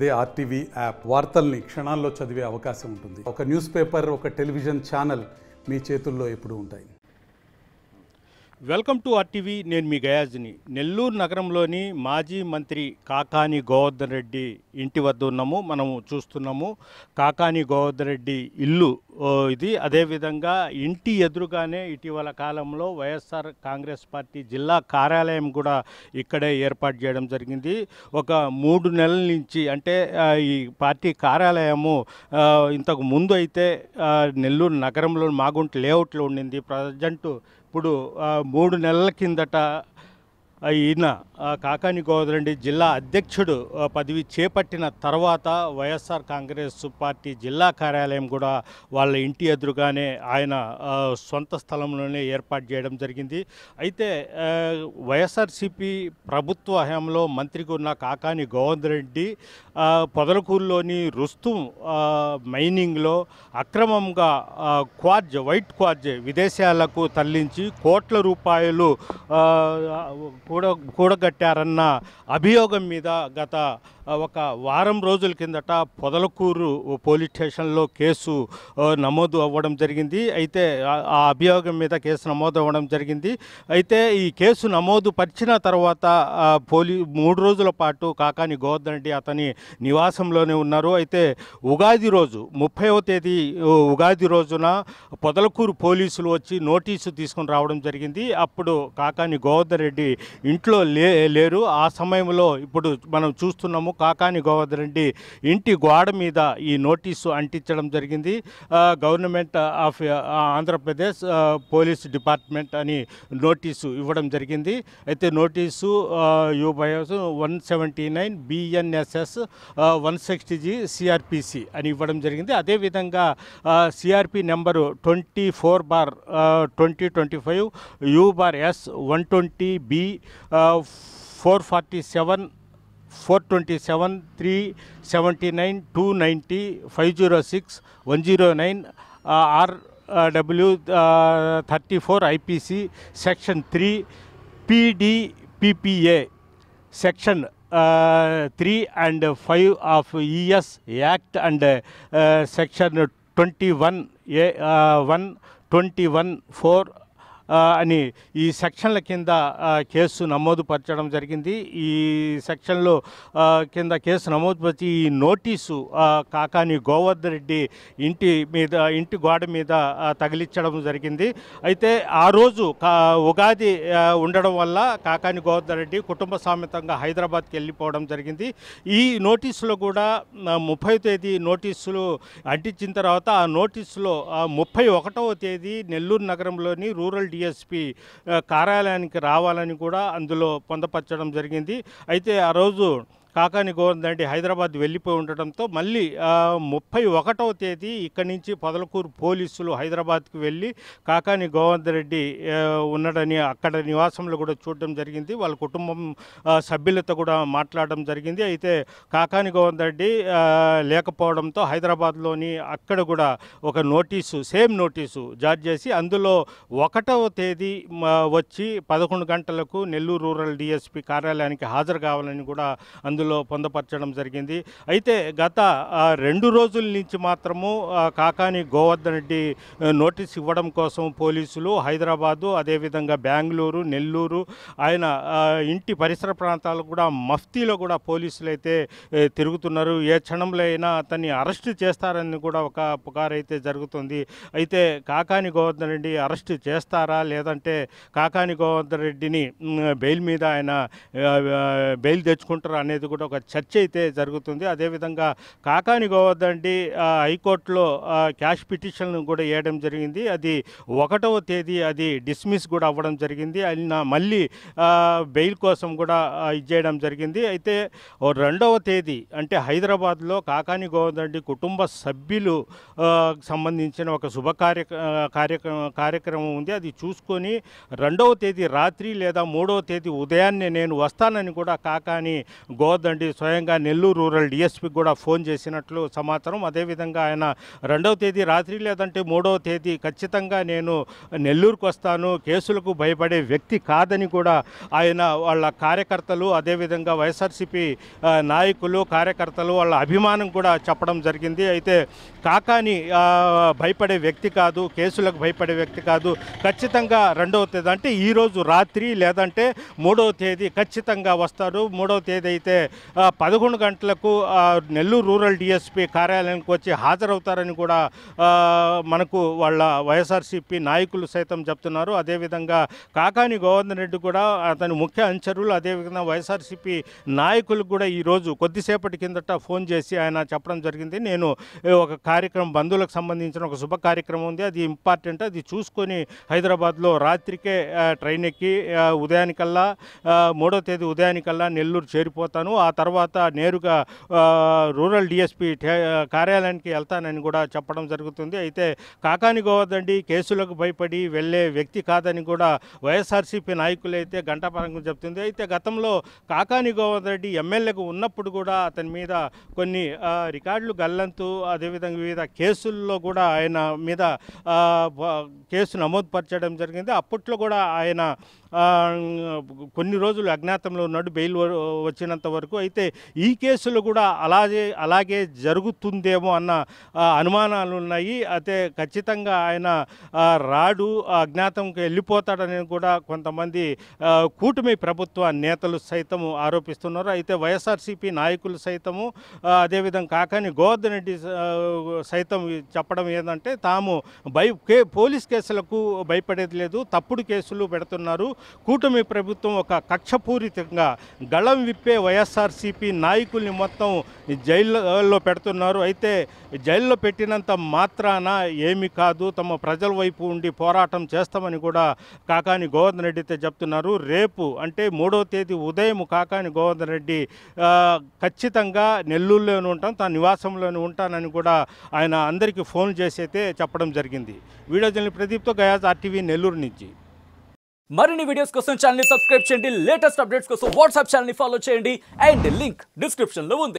అదే RTV app వార్తల్ని క్షణాల్లో చదివే అవకాశం ఉంటుంది. ఒక న్యూస్ పేపర్, ఒక టెలివిజన్ ఛానల్ మీ చేతుల్లో ఎప్పుడూ ఉంటాయి. Welcome to RTV. నేను మీ గయాజ్ని. నెల్లూరు నగరంలోని మాజీ మంత్రి కాకాని గోవర్ధన్ రెడ్డి ఇంటి వద్ద ఉన్నాము. మనము చూస్తున్నాము కాకాని గోవర్ధన్ రెడ్డి ఇల్లు ఇది. అదేవిధంగా ఇంటి ఎదురుగానే ఇటీవల కాలంలో వైఎస్ఆర్ కాంగ్రెస్ పార్టీ జిల్లా కార్యాలయం కూడా ఇక్కడే ఏర్పాటు చేయడం జరిగింది. ఒక 3 నెలల నుంచి, అంటే ఈ పార్టీ కార్యాలయము ఇంతకు ముందు అయితే నెల్లూరు నగరంలో మాగుంట లేఅవుట్లో ఉండింది. ప్రజెంటు ఇప్పుడు 3 నెలల కిందట ఈయన కాకాని గోవర్ధన్ రెడ్డి జిల్లా అధ్యక్షుడు పదవి చేపట్టిన తర్వాత వైఎస్ఆర్ కాంగ్రెస్ పార్టీ జిల్లా కార్యాలయం కూడా వాళ్ళ ఇంటి ఎదురుగానే ఆయన సొంత స్థలంలోనే ఏర్పాటు చేయడం జరిగింది. అయితే వైఎస్ఆర్సీపీ ప్రభుత్వ హయాంలో మంత్రిగా ఉన్న కాకాని గోవర్ధన్ రెడ్డి పొదలకూరులోని రుస్తుం మైనింగ్లో అక్రమంగా వైట్ క్వార్జ్ విదేశాలకు తరలించి కోట్ల రూపాయలు కూడగట్టారన్న అభియోగం మీద గత ఒక వారం రోజుల కిందట పొదలకూరు పోలీస్ స్టేషన్లో కేసు నమోదు అవ్వడం జరిగింది. అయితే ఆ అభియోగం మీద కేసు నమోదు అవ్వడం జరిగింది. అయితే ఈ కేసు నమోదు పరిచిన తర్వాత 3 రోజుల పాటు కాకాని గోవర్ధన్ రెడ్డి అతని నివాసంలోనే ఉన్నారు. అయితే ఉగాది రోజు 30వ తేదీ ఉగాది రోజున పొదలకూరు పోలీసులు వచ్చి నోటీసు తీసుకుని రావడం జరిగింది. అప్పుడు కాకాని గోవర్ధన్ రెడ్డి ఇంట్లో లేరు. ఆ సమయంలో ఇప్పుడు మనం చూస్తున్నాము కాకాని గోవర్ధన్ రెడ్డి ఇంటి గోడ మీద ఈ నోటీసు అంటించడం జరిగింది. Government of Andhra Pradesh police department అని నోటీసు ఇవ్వడం జరిగింది. అయితే నోటీసు యూబైఎస్ 179 BNSS 160G CRPC అని ఇవ్వడం జరిగింది. అదేవిధంగా CRP number 24/2025 U/S 120B 447 427 379 290 506 109 RW 34 IPC section 3 PDPPA section 3 and 5 of ES Act and section 21A1 21(4) అని ఈ సెక్షన్ల కింద కేసు నమోదు పరచడం జరిగింది. ఈ సెక్షన్లో కింద కేసు నమోదు పరిచి ఈ నోటీసు కాకాని గోవర్ధన్ రెడ్డి ఇంటి గోడ మీద తగిలించడం జరిగింది. అయితే ఆ రోజు ఉగాది ఉండడం వల్ల కాకాని గోవర్ధన్ రెడ్డి కుటుంబ సమేతంగా హైదరాబాద్కి వెళ్ళిపోవడం జరిగింది. ఈ నోటీసులో కూడా 30వ తేదీ నోటీసులు అంటించిన తర్వాత ఆ నోటీసులో 31వ తేదీ నెల్లూరు నగరంలోని రూరల్ DSP కార్యాలయానికి రావాలని కూడా అందులో పొందపరచడం జరిగింది. అయితే ఆ రోజు కాకాని గోవర్ధన్ రెడ్డి హైదరాబాద్ వెళ్ళిపోయి ఉండటంతో మళ్ళీ 31వ తేదీ ఇక్కడి నుంచి పొదలకూరు పోలీసులు హైదరాబాద్కి వెళ్ళి కాకాని గోవర్ధన్ రెడ్డి ఉన్నాడని అక్కడ నివాసంలో కూడా చూడడం జరిగింది. వాళ్ళ కుటుంబం సభ్యులతో కూడా మాట్లాడడం జరిగింది. అయితే కాకాని గోవర్ధన్ రెడ్డి లేకపోవడంతో హైదరాబాద్లోని అక్కడ కూడా ఒక సేమ్ నోటీసు జారీ చేసి అందులో 1వ తేదీ వచ్చి 11 గంటలకు నెల్లూరు రూరల్ DSP కార్యాలయానికి హాజరు కావాలని కూడా అందులో పొందపరచడం జరిగింది. అయితే గత 2 రోజుల నుంచి మాత్రము కాకాని గోవర్ధన్ రెడ్డి నోటీస్ ఇవ్వడం కోసం పోలీసులు హైదరాబాదు, అదేవిధంగా బెంగళూరు, నెల్లూరు, ఆయన ఇంటి పరిసర ప్రాంతాలు కూడా మఫ్తీలో కూడా పోలీసులు అయితే తిరుగుతున్నారు. ఏ క్షణంలో అయినా అతన్ని అరెస్టు చేస్తారని కూడా ఒక పుకారు అయితే జరుగుతుంది. అయితే కాకాని గోవర్ధన్ రెడ్డి అరెస్టు చేస్తారా, లేదంటే కాకాని గోవర్ధన్ రెడ్డిని బెయిల్ మీద ఆయన బెయిల్ తెచ్చుకుంటారా అనేది కూడా ఒక చర్చ అయితే జరుగుతుంది. అదేవిధంగా కాకాని గోవర్ధన్ రెడ్డి హైకోర్టులో క్యాష్ పిటిషన్ కూడా వేయడం జరిగింది. అది 1వ తేదీ అది డిస్మిస్ కూడా అవ్వడం జరిగింది. ఆయన మళ్ళీ బెయిల్ కోసం కూడా ఇచ్చేయడం జరిగింది. అయితే 2వ తేదీ అంటే హైదరాబాద్లో కాకాని గోవర్ధన్ రెడ్డి కుటుంబ సభ్యులు సంబంధించిన ఒక కార్యక్రమం ఉంది. అది చూసుకొని 2వ తేదీ రాత్రి లేదా 3వ తేదీ ఉదయాన్నే నేను వస్తానని కూడా కాకాని గోవర్ధన్ గోవర్ధన్ స్వయంగా నెల్లూరు రూరల్ డిఎస్పీకి కూడా ఫోన్ చేసినట్లు సమాచారం. అదేవిధంగా ఆయన 2వ తేదీ రాత్రి లేదంటే 3వ తేదీ ఖచ్చితంగా నేను నెల్లూరుకు వస్తాను, కేసులకు భయపడే వ్యక్తి కాదని కూడా ఆయన వాళ్ళ కార్యకర్తలు అదేవిధంగా వైఎస్ఆర్సీపీ నాయకులు కార్యకర్తలు వాళ్ళ అభిమానం కూడా చెప్పడం జరిగింది. అయితే కాకాని భయపడే వ్యక్తి కాదు, కేసులకు భయపడే వ్యక్తి కాదు, ఖచ్చితంగా 2వ తేదీ అంటే ఈరోజు రాత్రి లేదంటే 3వ తేదీ ఖచ్చితంగా వస్తారు. 3వ తేదీ అయితే 11 గంటలకు నెల్లూరు రూరల్ డిఎస్పీ కార్యాలయానికి వచ్చి హాజరవుతారని కూడా మనకు వాళ్ళ వైఎస్ఆర్సీపీ నాయకులు సైతం చెప్తున్నారు. అదేవిధంగా కాకాని గోవర్ధన్ రెడ్డి కూడా అతని ముఖ్య అనుచరులు అదేవిధంగా వైఎస్ఆర్సీపీ నాయకులకు కూడా ఈరోజు కొద్దిసేపటి కిందట ఫోన్ చేసి ఆయన చెప్పడం జరిగింది. నేను ఒక కార్యక్రమం బంధువులకు సంబంధించిన ఒక శుభ కార్యక్రమం ఉంది, అది ఇంపార్టెంట్, అది చూసుకొని హైదరాబాద్లో రాత్రికే ట్రైన్ ఎక్కి ఉదయానికల్లా 3వ తేదీ ఉదయానికల్లా నెల్లూరు చేరిపోతాను, ఆ తర్వాత నేరుగా రూరల్ డిఎస్పీ కార్యాలయానికి వెళ్తానని కూడా చెప్పడం జరుగుతుంది. అయితే కాకాని గోవర్ధన్ రెడ్డి కేసులకు భయపడి వెళ్ళే వ్యక్తి కాదని కూడా వైఎస్ఆర్సీపీ నాయకులైతే గంటాపరంగా చెప్తుంది. అయితే గతంలో కాకాని గోవర్ధన్ రెడ్డి ఎమ్మెల్యేగా ఉన్నప్పుడు కూడా అతని మీద కొన్ని రికార్డులు గల్లంతు అదేవిధంగా వివిధ కేసుల్లో కూడా ఆయన మీద కేసు నమోదు పరచడం జరిగింది. అప్పట్లో కూడా ఆయన కొన్ని రోజులు అజ్ఞాతంలో ఉన్నాడు, బెయిల్ వచ్చినంత వరకు. అయితే ఈ కేసులు కూడా అలాగే జరుగుతుందేమో అన్న అనుమానాలు ఉన్నాయి. అయితే ఖచ్చితంగా ఆయన రాడు, అజ్ఞాతంకి వెళ్ళిపోతాడని కూడా కొంతమంది కూటమి ప్రభుత్వ నేతలు సైతము ఆరోపిస్తున్నారు. అయితే వైఎస్ఆర్సీపీ నాయకులు సైతము అదేవిధంగా కాకాని గోవర్ధన్ రెడ్డి సైతం చెప్పడం ఏంటంటే తాము పోలీస్ కేసులకు భయపడేది లేదు, తప్పుడు కేసులు పెడుతున్నారు, కూటమి ప్రభుత్వం ఒక కక్షపూరితంగా గళం విప్పే వైఎస్ఆర్సీపీ నాయకుల్ని మొత్తం జైల్లో పెడుతున్నారు. అయితే జైల్లో పెట్టినంత మాత్రాన ఏమి కాదు, తమ ప్రజల వైపు ఉండి పోరాటం చేస్తామని కూడా కాకాని గోవర్ధన్ రెడ్డి అయితే చెప్తున్నారు. రేపు అంటే 3వ తేదీ ఉదయం కాకాని గోవర్ధన్ రెడ్డి ఖచ్చితంగా నెల్లూరులోనే ఉంటాం, తన నివాసంలోనే ఉంటానని కూడా ఆయన అందరికీ ఫోన్ చేసి అయితే చెప్పడం జరిగింది. వీడియో జర్నలిస్ట్ ప్రదీప్తో గయాజ్, RTV నెల్లూరు నుంచి. మరిన్ని వీడియోస్ కోసం ఛానల్ ని సబ్స్క్రైబ్ చేయండి, లేటెస్ట్ అప్డేట్స్ కోసం వాట్సాప్ ఛానల్ ని ఫాలో చేయండి అండ్ లింక్ డిస్క్రిప్షన్ లో ఉంది.